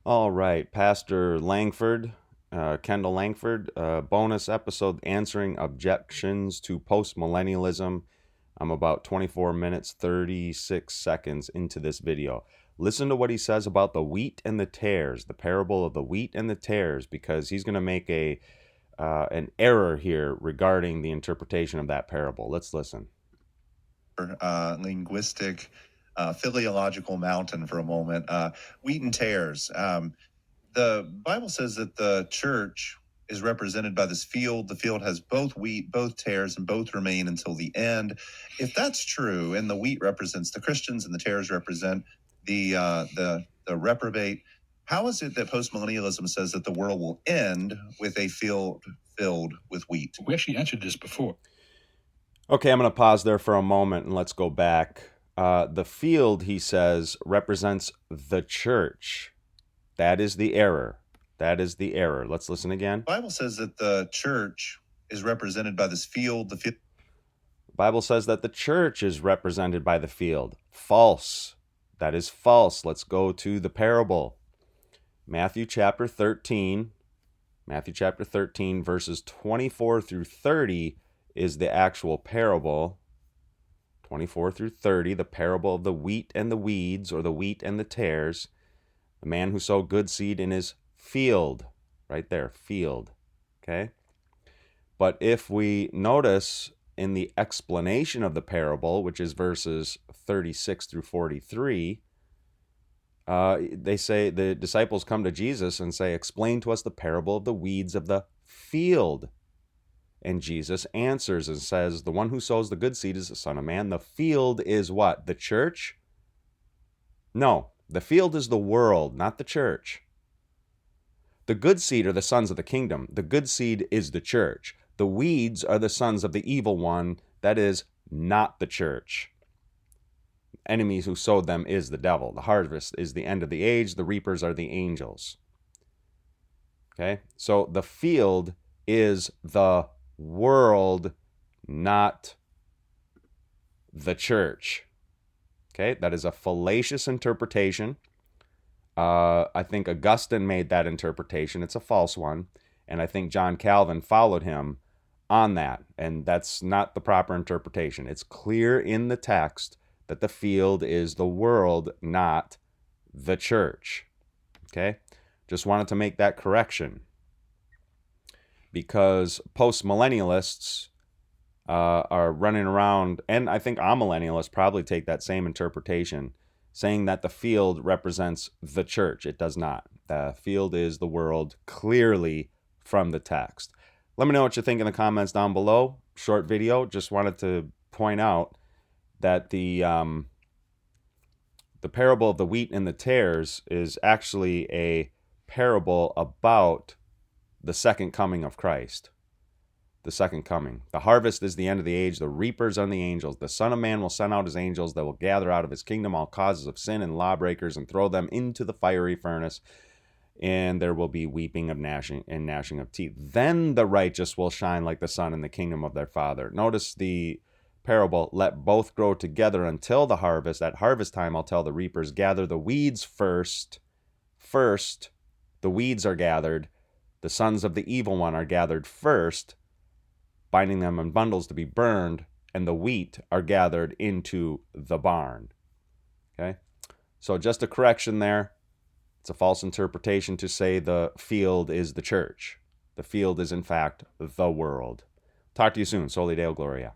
All right, Pastor Langford, Kendall Langford, bonus episode answering objections to postmillennialism. I'm about 24 minutes, 36 seconds into this video. Listen to what he says about the wheat and the tares, the parable of the wheat and the tares, because he's going to make an error here regarding the interpretation of that parable. Let's listen. Linguistic, philological mountain for a moment. Wheat and tares. The Bible says that the church is represented by this field. The field has both wheat, both tares, and both remain until the end. If that's true, and the wheat represents the Christians and the tares represent the reprobate, how is it that postmillennialism says that the world will end with a field filled with wheat? We actually answered this before. Okay, I'm going to pause there for a moment and let's go back. The field, he says, represents the church. That is the error. That is the error. Let's listen again. The Bible says that the church is represented by this field. The Bible says that the church is represented by the field. False. That is false. Let's go to the parable. Matthew chapter 13, verses 24 through 30 is the actual parable. 24 through 30, the parable of the wheat and the weeds, or the wheat and the tares. The man who sowed good seed in his field, right there, field, okay? But if we notice in the explanation of the parable, which is verses 36 through 43, they say, the disciples come to Jesus and say, explain to us the parable of the weeds of the field. And Jesus answers and says, the one who sows the good seed is the Son of Man. The field is what? The church? No, the field is the world, not the church. The good seed are the sons of the kingdom. The good seed is the church. The weeds are the sons of the evil one, that is not the church. Enemies who sowed them is the devil. The harvest is the end of the age. The reapers are the angels. Okay, so the field is the world, not the church. Okay, that is a fallacious interpretation. I think Augustine made that interpretation. It's a false one. And I think John Calvin followed him on that. And that's not the proper interpretation. It's clear in the text that the field is the world, not the church. Okay? Just wanted to make that correction. Because postmillennialists are running around, and I think amillennialists probably take that same interpretation, saying that the field represents the church. It does not. The field is the world, clearly from the text. Let me know what you think in the comments down below. Short video. Just wanted to point out that the parable of the wheat and the tares is actually a parable about the second coming of Christ. The second coming. The harvest is the end of the age. The reapers are the angels. The Son of Man will send out his angels that will gather out of his kingdom all causes of sin and lawbreakers and throw them into the fiery furnace. And there will be weeping and gnashing of teeth. Then the righteous will shine like the sun in the kingdom of their Father. Notice the parable, let both grow together until the harvest. At harvest time, I'll tell the reapers, gather the weeds first. First, the weeds are gathered. The sons of the evil one are gathered first, binding them in bundles to be burned, and the wheat are gathered into the barn. Okay? So just a correction there. It's a false interpretation to say the field is the church. The field is, in fact, the world. Talk to you soon. Soli Deo Gloria.